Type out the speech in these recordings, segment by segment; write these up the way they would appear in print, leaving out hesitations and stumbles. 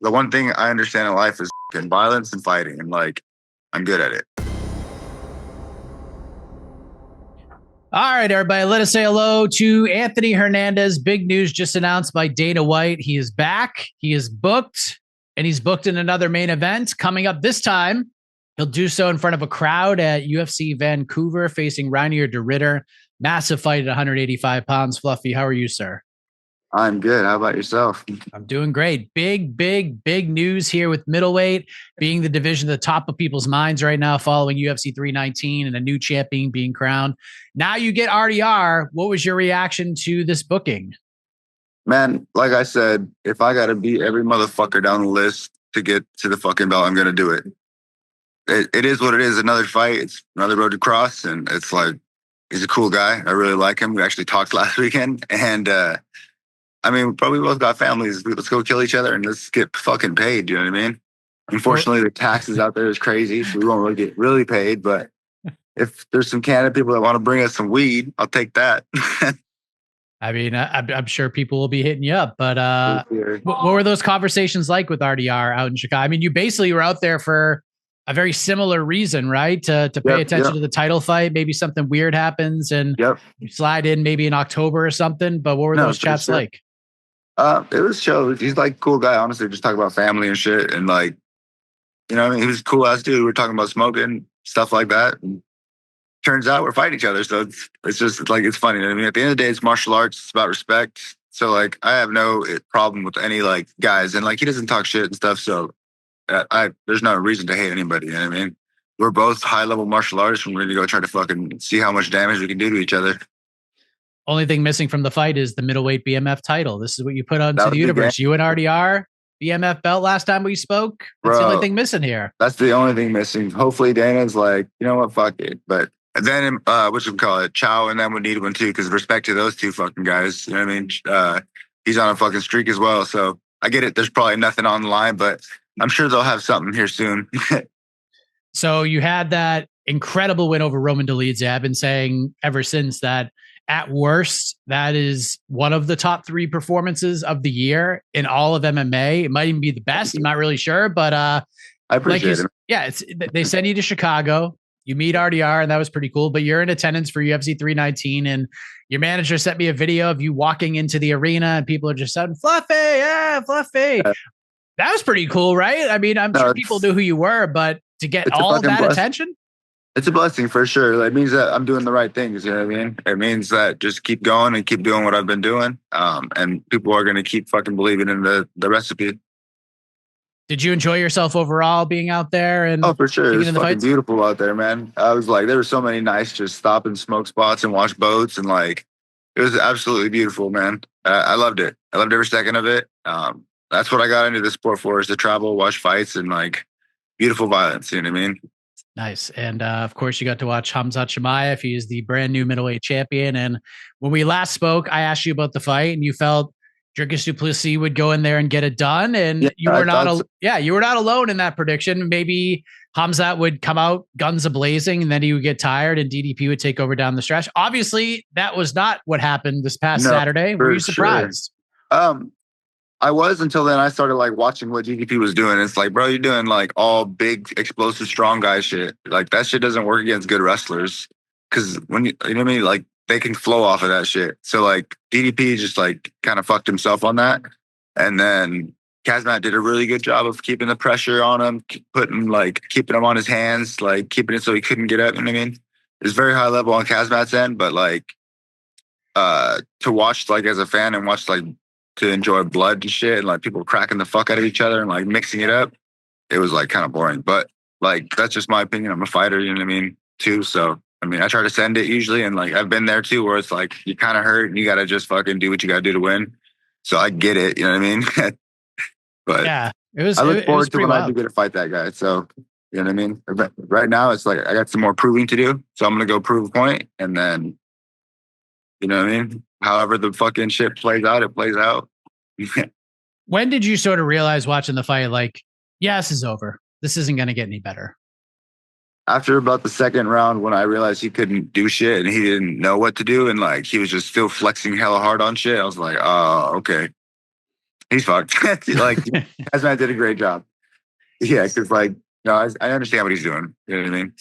the one thing I understand in life is violence and fighting, and like I'm good at it. All right, everybody, let us say hello to Anthony Hernandez. Big news just announced by Dana White. He is back. He is booked, and he's booked in another main event coming up this time. He'll do so in front of a crowd at UFC Vancouver, facing Reinier de Ridder. Massive fight at 185 pounds. Fluffy, how are you, sir? I'm good. How about yourself? I'm doing great. Big news here with middleweight being the division at the top of people's minds right now, following UFC 319 and a new champion being crowned. Now you get RDR. What was your reaction to this booking? Man, like I said, if I got to beat every motherfucker down the list to get to the fucking belt, I'm going to do it. It is what it is. Another fight. It's another road to cross. And it's like, he's a cool guy. I really like him. We actually talked last weekend. And, I mean, probably both got families. Let's go kill each other and let's get fucking paid. You know what I mean? Unfortunately, the taxes out there is crazy, so we won't really get really paid. But if there's some Canada people that want to bring us some weed, I'll take that. I mean, I'm sure people will be hitting you up. But what were those conversations like with RDR out in Chicago? I mean, you basically were out there for a very similar reason, right? To pay attention to the title fight. Maybe something weird happens and you slide in maybe in October or something. But what were those chats like? It was chill. He's like a cool guy, honestly. Just talk about family and shit. And like, you know what I mean? He was a cool ass dude. We were talking about smoking, stuff like that. And turns out we're fighting each other. So it's just like, it's funny. I mean, at the end of the day, it's martial arts. It's about respect. So like, I have no problem with any like guys. And like, he doesn't talk shit and stuff. So there's no reason to hate anybody. You know what I mean? We're both high level martial artists and we're going to go try to fucking see how much damage we can do to each other. Only thing missing from the fight is the middleweight BMF title. This is what you put onto the universe. You and RDR, BMF belt last time we spoke. That's the only thing missing here. That's the only thing missing. Hopefully Dana's like, you know what, fuck it. But then, what you call it, Chow and them would need one too, because respect to those two fucking guys. You know what I mean? He's on a fucking streak as well. So I get it. There's probably nothing on the line, but I'm sure they'll have something here soon. So you had that incredible win over Roman Dolidze. I've been saying ever since that at worst, that is one of the top 3 performances of the year in all of MMA. It might even be the best. I'm not really sure, but I appreciate it. Yeah, they send you to Chicago. You meet RDR, and that was pretty cool. But you're in attendance for UFC 319, and your manager sent me a video of you walking into the arena, and people are just shouting, "Fluffy, yeah, Fluffy." That was pretty cool, right? I mean, I'm sure people knew who you were, but to get all of that attention. It's a blessing for sure. It means that I'm doing the right things. You know what I mean? It means that just keep going and keep doing what I've been doing. And people are going to keep fucking believing in the recipe. Did you enjoy yourself overall being out there? And for sure. It was fucking beautiful out there, man. I was like, there were so many nice just stop and smoke spots and watch boats. And like, it was absolutely beautiful, man. I loved it. I loved every second of it. That's what I got into the sport for, is to travel, watch fights, and like beautiful violence. You know what I mean? Nice. And of course, you got to watch Khamzat Chimaev. He is the brand new middleweight champion. And when we last spoke, I asked you about the fight, and you felt Dricus du Plessis would go in there and get it done. And you were not alone in that prediction. Maybe Khamzat would come out guns a-blazing, and then he would get tired, and DDP would take over down the stretch. Obviously, that was not what happened this past Saturday. Were you surprised? Sure. I was, until then I started like watching what DDP was doing. It's like, bro, you're doing like all big, explosive, strong guy shit. Like that shit doesn't work against good wrestlers, because when you know what I mean, like they can flow off of that shit. So like DDP just like kind of fucked himself on that, and then Khamzat did a really good job of keeping the pressure on him, keeping him on his hands, like keeping it so he couldn't get up. You know what I mean? It's very high level on Khamzat's end, but like to watch like as a fan and watch like to enjoy blood and shit and like people cracking the fuck out of each other and like mixing it up, it was like kind of boring. But like that's just my opinion. I'm a fighter, you know what I mean, too. So I mean, I try to send it usually, and like I've been there too, where it's like you kind of hurt and you gotta just fucking do what you gotta do to win. So I get it, you know what I mean? But yeah, I look forward to when I do get to fight that guy. So you know what I mean? Right now it's like I got some more proving to do. So I'm gonna go prove a point, and then you know what I mean? However the fucking shit plays out, it plays out. When did you sort of realize watching the fight, like, yeah, this is over. This isn't going to get any better? After about the second round, when I realized he couldn't do shit and he didn't know what to do, and like he was just still flexing hella hard on shit, I was like, oh, okay. he's fucked. Like, Khamzat did a great job. Yeah, because like, no, I understand what he's doing. You know what I mean?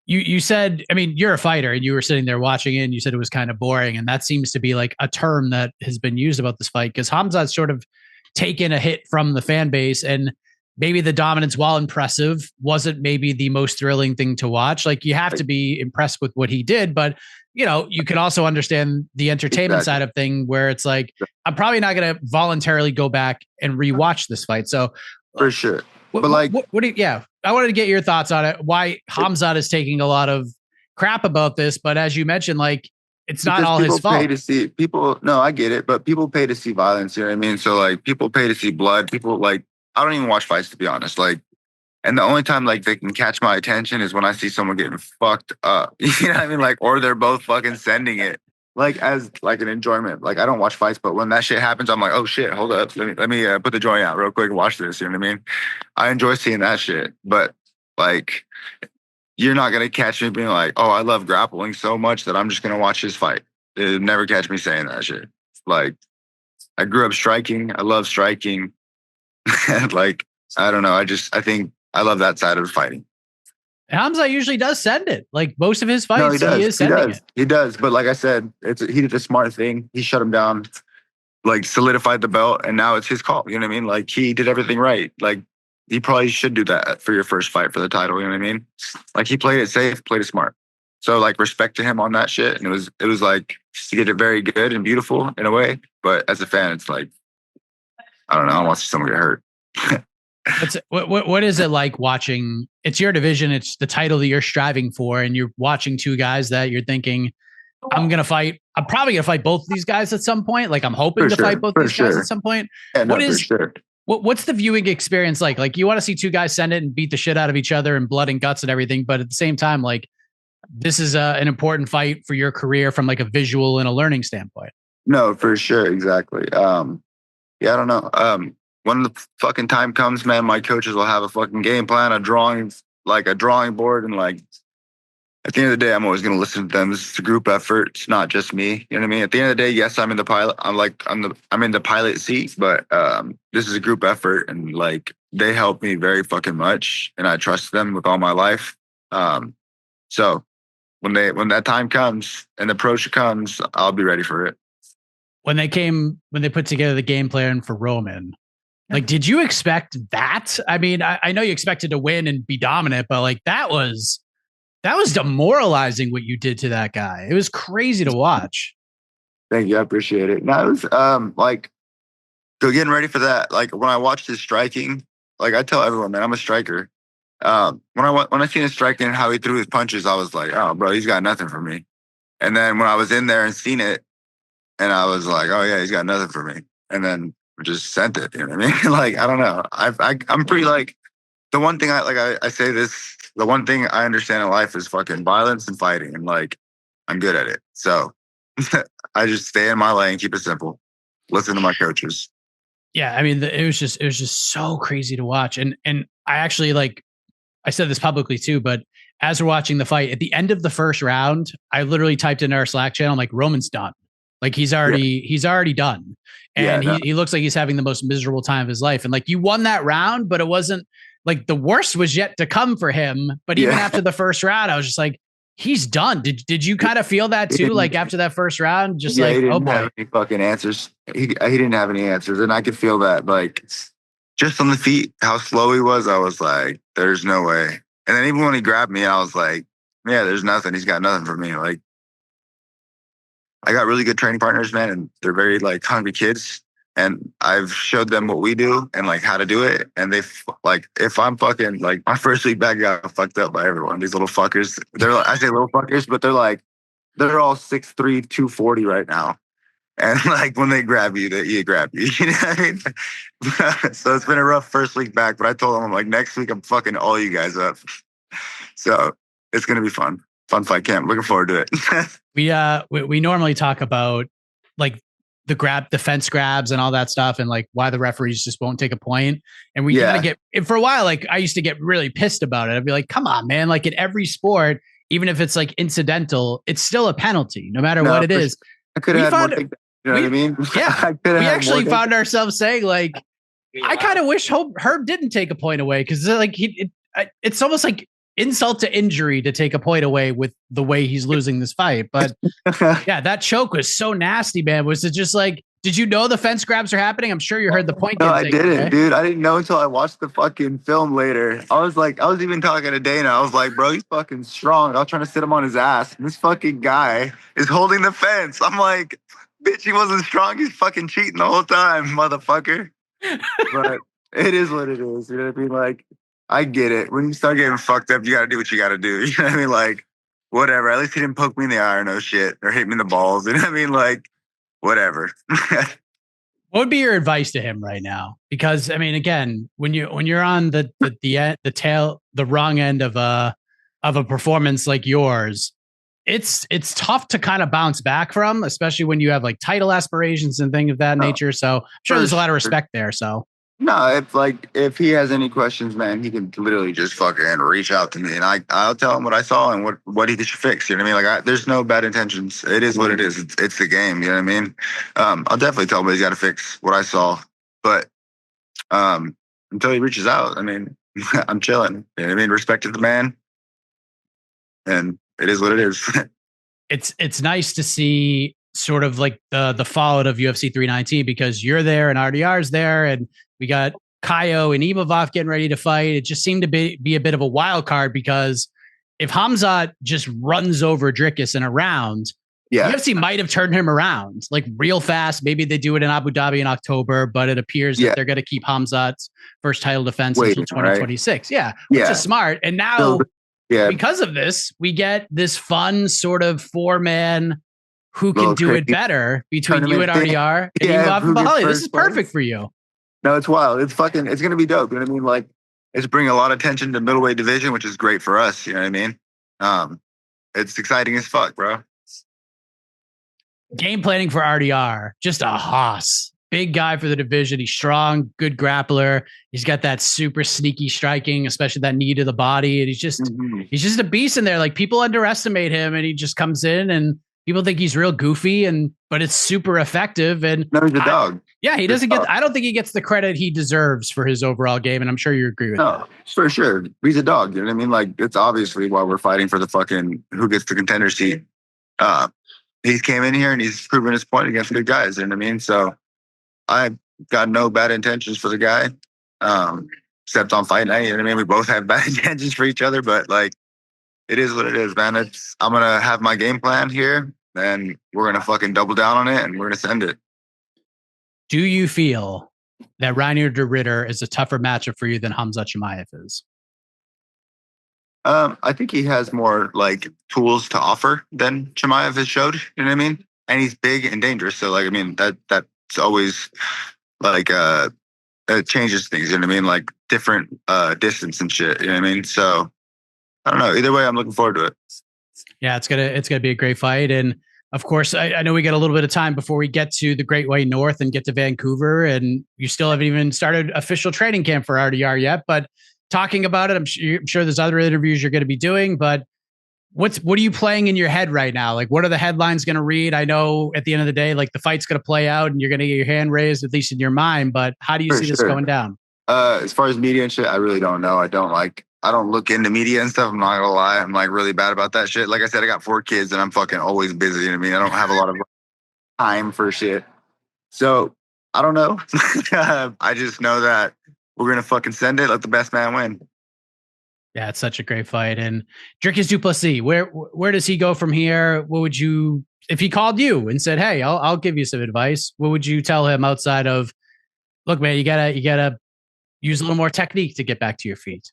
You said, I mean, you're a fighter and you were sitting there watching it and you said it was kind of boring. And that seems to be like a term that has been used about this fight because Khamzat's sort of taken a hit from the fan base and maybe the dominance, while impressive, wasn't maybe the most thrilling thing to watch. Like you have to be impressed with what he did, but you know, you can also understand the entertainment side of thing where it's like, I'm probably not going to voluntarily go back and rewatch this fight. So for sure. But like, what do you, yeah, I wanted to get your thoughts on it. Why Khamzat is taking a lot of crap about this, but as you mentioned, like it's not all his fault. Pay to see people. No, I get it, but people pay to see violence. You know what I mean? So like, people pay to see blood. People like, I don't even watch fights to be honest. Like, and the only time like they can catch my attention is when I see someone getting fucked up. You know what I mean? Like, or they're both fucking sending it. Like as like an enjoyment. Like I don't watch fights, but when that shit happens, I'm like, oh shit, hold up, let me put the joint out real quick and watch this. You know what I mean? I enjoy seeing that shit, but like, you're not gonna catch me being like, oh, I love grappling so much that I'm just gonna watch this fight. You'll never catch me saying that shit. Like, I grew up striking. I love striking. Like, I don't know. I think I love that side of fighting. Khamzat usually does send it. Like most of his fights, no, he is sending it. He does. But like I said, he did a smart thing. He shut him down, like solidified the belt, and now it's his call. You know what I mean? Like he did everything right. Like you probably should do that for your first fight for the title. You know what I mean? Like he played it safe, played it smart. So like respect to him on that shit. And it was like he did it very good and beautiful in a way. But as a fan, it's like, I don't know. I don't want to see someone get hurt. What is it like watching? It's your division. It's the title that you're striving for, and you're watching two guys that you're thinking, I'm probably gonna fight both of these guys at some point. Like I'm hoping to fight both these guys at some point. Yeah, what's the viewing experience like? Like you want to see two guys send it and beat the shit out of each other and blood and guts and everything, but at the same time, like this is an important fight for your career from like a visual and a learning standpoint. No, for sure, exactly. Yeah, I don't know. When the fucking time comes, man, my coaches will have a fucking game plan, a drawing board, and like at the end of the day, I'm always gonna listen to them. This is a group effort. It's not just me. You know what I mean? At the end of the day, yes, I'm in the pilot. I'm in the pilot seat, but this is a group effort, and like they help me very fucking much, and I trust them with all my life. So when that time comes and the approach comes, I'll be ready for it. When they put together the game plan for Roman, like, did you expect that? I mean, I know you expected to win and be dominant, but like that was demoralizing what you did to that guy. It was crazy to watch. Thank you. I appreciate it. Now it was like getting ready for that. Like when I watched his striking, like I tell everyone, man, I'm a striker. When I seen his striking and how he threw his punches, I was like, oh, bro, he's got nothing for me. And then when I was in there and seen it, and I was like, oh yeah, he's got nothing for me. And then just sent it. You know what I mean? Like I don't know. I'm pretty like the one thing I say this. The one thing I understand in life is fucking violence and fighting, and like I'm good at it. So I just stay in my lane, keep it simple, listen to my coaches. Yeah, I mean, it was just so crazy to watch, and I actually like I said this publicly too, but as we're watching the fight at the end of the first round, I literally typed in our Slack channel, I'm like, Roman's done. Like he's already done. And he looks like he's having the most miserable time of his life. And like you won that round, but it wasn't like the worst was yet to come for him. But even after the first round, I was just like, he's done. Did you kind of feel that too? Like after that first round, just like, he didn't have any fucking answers. He didn't have any answers. And I could feel that like just on the feet, how slow he was. I was like, there's no way. And then even when he grabbed me, I was like, yeah, there's nothing. He's got nothing for me. Like, I got really good training partners, man, and they're very like hungry kids. And I've showed them what we do and like how to do it. And they like, if I'm fucking like my first week back got fucked up by everyone. These little fuckers. I say little fuckers, but they're all 6'3", 240 right now. And like when they grab you, they grab you. You know what I mean? So it's been a rough first week back. But I told them I'm like next week I'm fucking all you guys up. So it's gonna be fun. Fun fight camp. Looking forward to it. We normally talk about like the fence grabs and all that stuff and like why the referees just won't take a point. And we kind of get for a while, like I used to get really pissed about it. I'd be like, come on, man. Like in every sport, even if it's like incidental, it's still a penalty, no matter what it is. I could have had more takedowns. You know what I mean? Yeah. We actually found ourselves saying, like, I kind of wish Herb didn't take a point away, because like it's almost like insult to injury to take a point away with the way he's losing this fight. But yeah, that choke was so nasty, man. Was it just like, did you know the fence grabs are happening? I'm sure you heard the point. No, I didn't, dude. I didn't know until I watched the fucking film later. I was even talking to Dana. I was like, bro, he's fucking strong. I was trying to sit him on his ass. And this fucking guy is holding the fence. I'm like, bitch, he wasn't strong. He's fucking cheating the whole time, motherfucker. But it is what it is. You know what I mean? Like, I get it. When you start getting fucked up, you got to do what you got to do. You know what I mean? Like, whatever. At least he didn't poke me in the eye or no shit, or hit me in the balls. You know what I mean? Like, whatever. What would be your advice to him right now? Because I mean, again, when you're on the wrong end of a performance like yours, it's tough to kind of bounce back from, especially when you have like title aspirations and things of that nature. So I'm sure there's a lot of respect there. So no, if he has any questions, man, he can literally just fucking reach out to me, and I'll tell him what I saw and what he should fix. You know what I mean? Like, there's no bad intentions. It is what it is. It's the game. You know what I mean? I'll definitely tell him he's got to fix what I saw, but until he reaches out, I mean, I'm chilling. You know what I mean? Respect to the man, and it is what it is. It's nice to see sort of like the fallout of UFC 319, because you're there and RDR's there, and we got Kaio and Imavov getting ready to fight. It just seemed to be a bit of a wild card, because if Khamzat just runs over Dricus in a round, UFC might have turned him around like real fast. Maybe they do it in Abu Dhabi in October, but it appears that they're going to keep Khamzat's first title defense until 2026. Right? Which is smart. And now, because of this, we get this fun sort of 4-man who can do it better between you and RDR and Imavov and Bahali. This is perfect for you. No, it's wild. It's going to be dope. You know what I mean? Like, it's bringing a lot of attention to middleweight division, which is great for us. You know what I mean? It's exciting as fuck, bro. Game planning for RDR, just a hoss. Big guy for the division. He's strong, good grappler. He's got that super sneaky striking, especially that knee to the body. And he's just a beast in there. Like, people underestimate him, and he just comes in and people think he's real goofy, but it's super effective. And no, he's a dog. Yeah, he doesn't I don't think he gets the credit he deserves for his overall game. And I'm sure you agree with that. No, for sure. He's a dog. You know what I mean? Like, it's obviously why we're fighting for the fucking who gets the contender seat. He came in here and he's proven his point against good guys. You know what I mean? So I got no bad intentions for the guy, except on fight night. You know what I mean? We both have bad intentions for each other, but like, it is what it is, man. I'm going to have my game plan here, and we're going to fucking double down on it, and we're going to send it. Do you feel that Reinier de Ridder is a tougher matchup for you than Khamzat Chimaev is? I think he has more like tools to offer than Chimaev has showed. You know what I mean? And he's big and dangerous. So like, I mean, that's always like it changes things. You know what I mean? Like different distance and shit. You know what I mean? So I don't know. Either way, I'm looking forward to it. Yeah, it's gonna be a great fight. And of course, I know we got a little bit of time before we get to the Great White North and get to Vancouver, and you still haven't even started official training camp for RDR yet. But talking about it, I'm sure there's other interviews you're going to be doing. But what are you playing in your head right now? Like, what are the headlines going to read? I know at the end of the day, like the fight's going to play out, and you're going to get your hand raised, at least in your mind. But how do you see this going down? As far as media and shit, I really don't know. I don't look into media and stuff. I'm not gonna lie. I'm like really bad about that shit. Like I said, I got 4 kids and I'm fucking always busy. You know what I mean? I don't have a lot of time for shit. So I don't know. I just know that we're going to fucking send it. Let the best man win. Yeah, it's such a great fight. And Dricus du Plessis, where does he go from here? What would you, if he called you and said, hey, I'll give you some advice, what would you tell him outside of, look, man, you gotta use a little more technique to get back to your feet?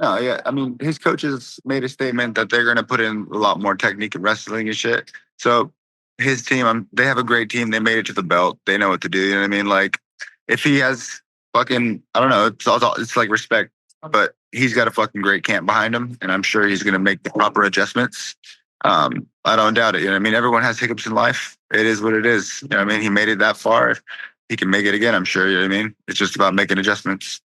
No, yeah. I mean, his coaches made a statement that they're going to put in a lot more technique in wrestling and shit. So his team, they have a great team. They made it to the belt. They know what to do. You know what I mean? Like, if he has fucking, I don't know, it's like respect, but he's got a fucking great camp behind him, and I'm sure he's going to make the proper adjustments. I don't doubt it. You know what I mean? Everyone has hiccups in life. It is what it is. You know what I mean? He made it that far. He can make it again, I'm sure. You know what I mean? It's just about making adjustments.